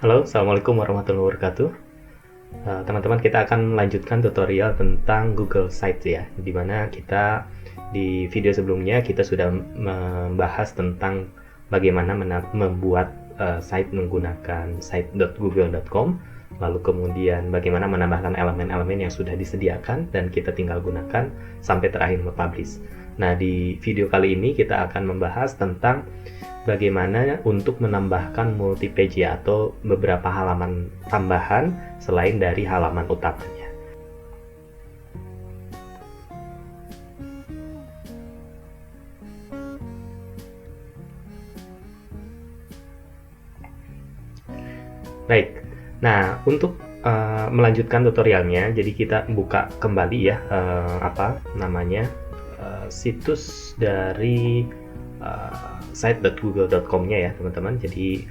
Halo, Assalamualaikum warahmatullahi wabarakatuh. Teman-teman, kita akan melanjutkan tutorial tentang Google Sites ya, di mana kita di video sebelumnya kita sudah membahas tentang bagaimana membuat site menggunakan site.google.com, lalu kemudian bagaimana menambahkan elemen-elemen yang sudah disediakan dan kita tinggal gunakan sampai terakhir mempublish. Nah, di video kali ini kita akan membahas tentang bagaimana untuk menambahkan multi page ya, atau beberapa halaman tambahan selain dari halaman utamanya. Baik, nah untuk melanjutkan tutorialnya, jadi kita buka kembali ya situs dari site.google.com-nya ya teman-teman. Jadi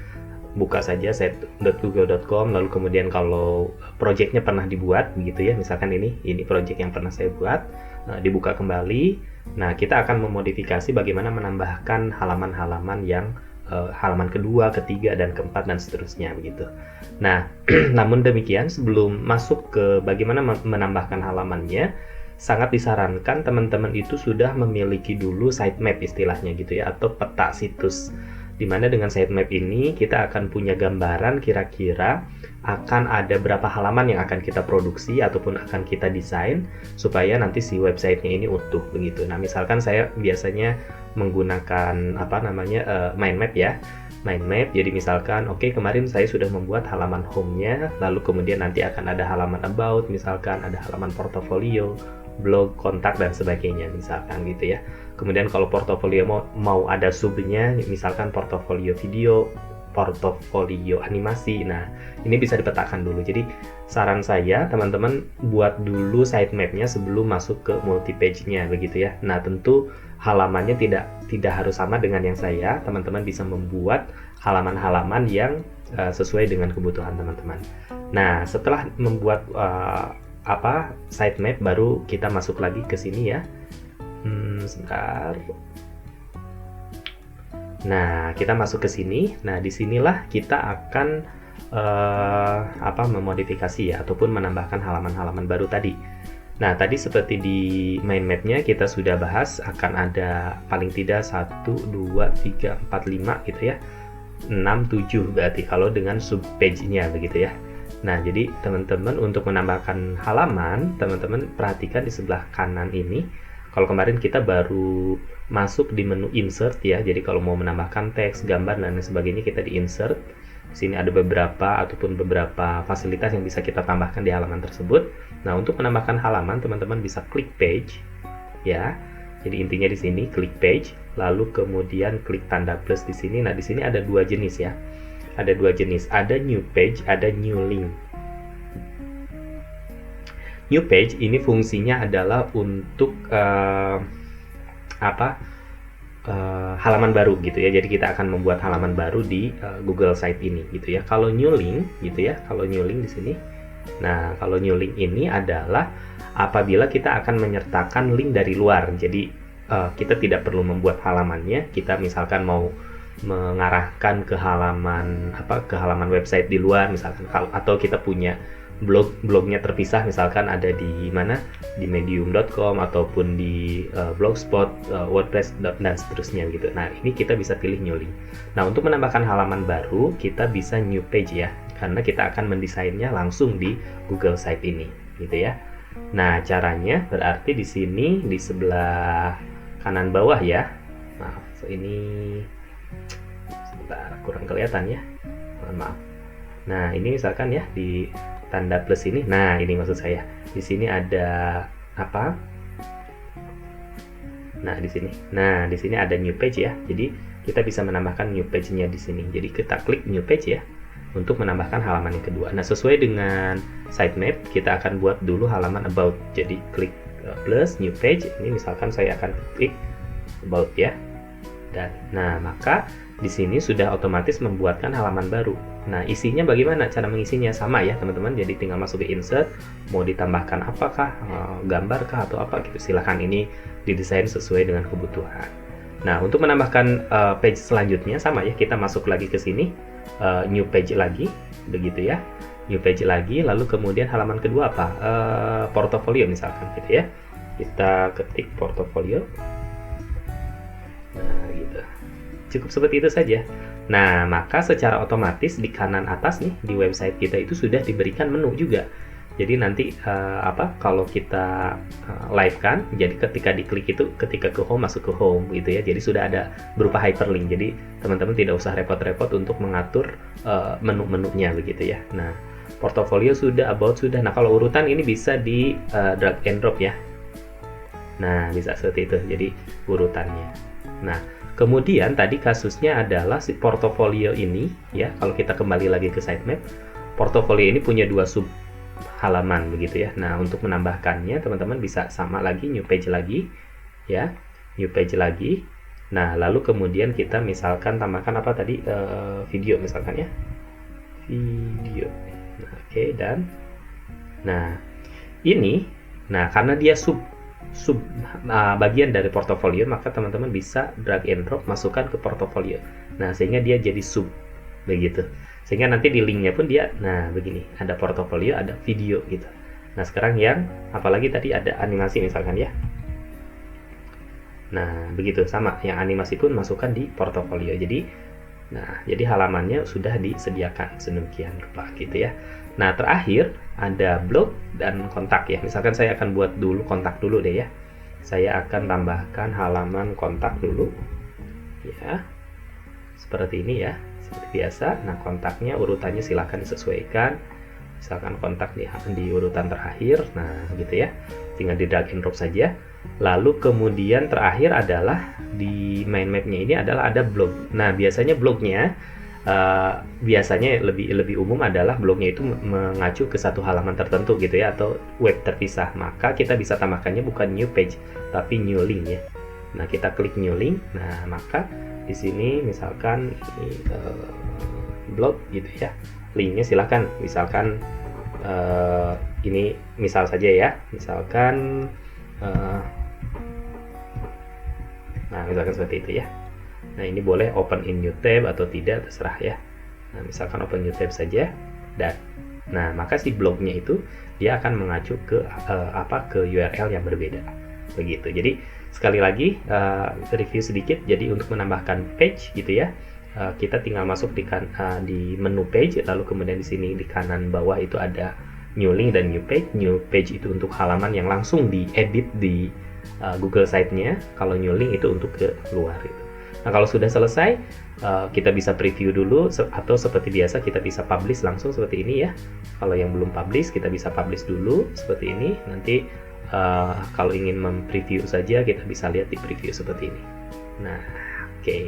buka saja site.google.com, lalu kemudian kalau projectnya pernah dibuat begitu ya, misalkan ini project yang pernah saya buat, dibuka kembali. Nah, kita akan memodifikasi bagaimana menambahkan halaman-halaman yang halaman kedua, ketiga, dan keempat, dan seterusnya begitu. Nah, namun demikian sebelum masuk ke bagaimana menambahkan halamannya, sangat disarankan teman-teman itu sudah memiliki dulu sitemap istilahnya gitu ya, atau peta situs. Dimana dengan sitemap ini kita akan punya gambaran kira-kira akan ada berapa halaman yang akan kita produksi ataupun akan kita desain supaya nanti si websitenya ini utuh begitu. Nah, misalkan saya biasanya menggunakan mind map ya, mind map. Jadi misalkan kemarin saya sudah membuat halaman home-nya, lalu kemudian nanti akan ada halaman about, misalkan ada halaman portofolio, blog, kontak, dan sebagainya misalkan gitu ya. Kemudian kalau portofolio mau ada subnya, misalkan portofolio video, portofolio animasi. Nah, ini bisa dipetakan dulu. Jadi saran saya teman-teman buat dulu sitemapnya sebelum masuk ke multi page-nya begitu ya. Nah, tentu halamannya tidak harus sama dengan yang saya. Teman-teman bisa membuat halaman-halaman yang sesuai dengan kebutuhan teman-teman. Nah, setelah membuat sitemap, baru kita masuk lagi ke sini ya. Sebentar. Nah, kita masuk ke sini. Nah, disinilah kita akan memodifikasi ya, ataupun menambahkan halaman-halaman baru tadi. Nah, tadi seperti di mind map-nya kita sudah bahas akan ada paling tidak 1, 2, 3, 4, 5 gitu ya. 6, 7 berarti kalau dengan sub page-nya begitu ya. Nah, jadi teman-teman untuk menambahkan halaman, teman-teman perhatikan di sebelah kanan ini. Kalau kemarin kita baru masuk di menu insert ya, jadi kalau mau menambahkan teks, gambar, dan lain sebagainya kita di insert. Di sini ada beberapa fasilitas yang bisa kita tambahkan di halaman tersebut. Nah, untuk menambahkan halaman, teman-teman bisa klik page ya. Jadi intinya di sini klik page, lalu kemudian klik tanda plus di sini. Nah, di sini ada dua jenis ya. Ada dua jenis, ada new page, ada new link. New page ini fungsinya adalah untuk halaman baru gitu ya. Jadi kita akan membuat halaman baru di Google Site ini gitu ya. Kalau new link gitu ya, kalau new link di sini. Nah, kalau new link ini adalah apabila kita akan menyertakan link dari luar. Jadi kita tidak perlu membuat halamannya. Kita misalkan mau mengarahkan ke halaman website di luar misalkan, atau kita punya blognya terpisah, misalkan ada di mana, di medium.com ataupun di blogspot, wordpress, dan seterusnya gitu. Nah, ini kita bisa pilih new link. Nah, untuk menambahkan halaman baru kita bisa new page ya, karena kita akan mendesainnya langsung di Google Site ini gitu ya. Nah, caranya berarti di sini di sebelah kanan bawah ya. Nah, ini sebentar, kurang kelihatan ya, mohon maaf. Nah, ini misalkan ya di tanda plus ini. Nah, ini maksud saya. Di sini ada apa? Nah, di sini. Nah, di sini ada new page ya. Jadi kita bisa menambahkan new page-nya di sini. Jadi kita klik new page ya untuk menambahkan halaman yang kedua. Nah, sesuai dengan sitemap, kita akan buat dulu halaman about. Jadi klik plus new page. Ini misalkan saya akan klik about ya. Dan nah, maka di sini sudah otomatis membuatkan halaman baru. Nah, isinya bagaimana? Cara mengisinya sama ya teman-teman. Jadi tinggal masuk ke insert, mau ditambahkan apakah, gambar kah atau apa gitu. Silahkan, ini didesain sesuai dengan kebutuhan. Nah, untuk menambahkan page selanjutnya sama ya, kita masuk lagi ke sini, new page lagi, begitu ya. New page lagi, lalu kemudian halaman kedua apa? Portofolio misalkan gitu ya. Kita ketik portofolio. Nah, gitu. Cukup seperti itu saja. Nah, maka secara otomatis di kanan atas nih di website kita itu sudah diberikan menu juga. Jadi nanti kalau kita live kan, jadi ketika diklik itu ketika ke home masuk ke home gitu ya. Jadi sudah ada berupa hyperlink. Jadi teman-teman tidak usah repot-repot untuk mengatur menu-menunya begitu ya. Nah, portofolio sudah, about sudah. Nah, kalau urutan ini bisa di drag and drop ya. Nah, bisa seperti itu. Jadi urutannya. Nah, kemudian tadi kasusnya adalah si portofolio ini ya. Kalau kita kembali lagi ke sitemap, portofolio ini punya dua sub halaman begitu ya. Nah, untuk menambahkannya teman-teman bisa sama lagi, new page lagi ya, new page lagi. Nah, lalu kemudian kita misalkan tambahkan apa tadi, video misalkan ya, video. Nah, oke, dan nah ini, nah karena dia sub bagian dari portofolio, maka teman-teman bisa drag and drop masukkan ke portofolio. Nah, sehingga dia jadi sub begitu. Sehingga nanti di linknya pun dia, nah begini, ada portofolio, ada video gitu. Nah, sekarang yang apalagi tadi ada animasi misalkan ya. Nah, begitu sama, yang animasi pun masukkan di portofolio. Jadi, nah, jadi halamannya sudah disediakan sedemikian rupa gitu ya. Nah, terakhir ada blog dan kontak ya. Misalkan saya akan buat dulu kontak dulu deh ya. Saya akan tambahkan halaman kontak dulu ya. Seperti ini ya. Seperti biasa. Nah, kontaknya urutannya silahkan disesuaikan. Misalkan kontak di urutan terakhir. Nah, gitu ya. Tinggal di drag and drop saja. Lalu kemudian terakhir adalah di mind map-nya ini adalah ada blog. Nah, biasanya blognya biasanya lebih umum adalah blognya itu mengacu ke satu halaman tertentu gitu ya, atau web terpisah. Maka kita bisa tambahkannya bukan new page tapi new link ya. Nah, kita klik new link. Nah, maka di sini misalkan ini blog gitu ya, linknya silahkan misalkan ini misal saja ya, misalkan nah misalkan seperti itu ya. Nah, ini boleh open in new tab atau tidak, terserah ya. Nah, misalkan open new tab saja, dan nah maka si blognya itu dia akan mengacu ke ke URL yang berbeda begitu. Jadi sekali lagi review sedikit. Jadi untuk menambahkan page gitu ya, kita tinggal masuk di menu page, lalu kemudian di sini di kanan bawah itu ada new link dan new page. New page itu untuk halaman yang langsung diedit di Google Site-nya. Kalau new link itu untuk ke luar itu. Nah, kalau sudah selesai, kita bisa preview dulu, atau seperti biasa kita bisa publish langsung seperti ini ya. Kalau yang belum publish, kita bisa publish dulu seperti ini. Nanti kalau ingin mempreview saja, kita bisa lihat di preview seperti ini. Nah, oke.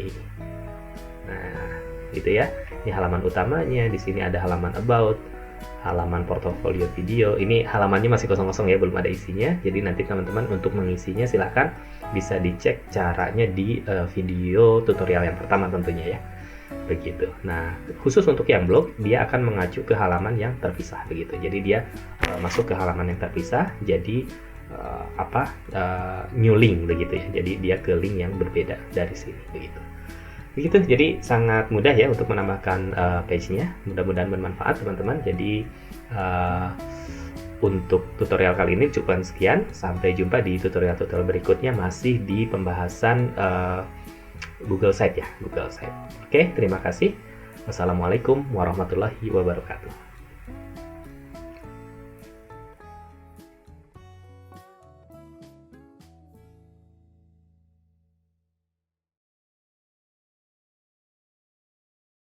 Nah, gitu ya. Ini halaman utamanya. Di sini ada halaman about, halaman portofolio video. Ini halamannya masih kosong-kosong ya, belum ada isinya. Jadi nanti teman-teman untuk mengisinya silahkan bisa dicek caranya di video tutorial yang pertama tentunya ya. Begitu. Nah, khusus untuk yang blog, dia akan mengacu ke halaman yang terpisah begitu. Jadi dia masuk ke halaman yang terpisah, jadi new link begitu ya. Jadi dia ke link yang berbeda dari sini begitu. Begitu, jadi sangat mudah ya untuk menambahkan page-nya. Mudah-mudahan bermanfaat teman-teman. Jadi untuk tutorial kali ini cukup sekian. Sampai jumpa di tutorial-tutorial berikutnya, masih di pembahasan Google Site ya, Google Site. Oke, terima kasih. Wassalamualaikum warahmatullahi wabarakatuh.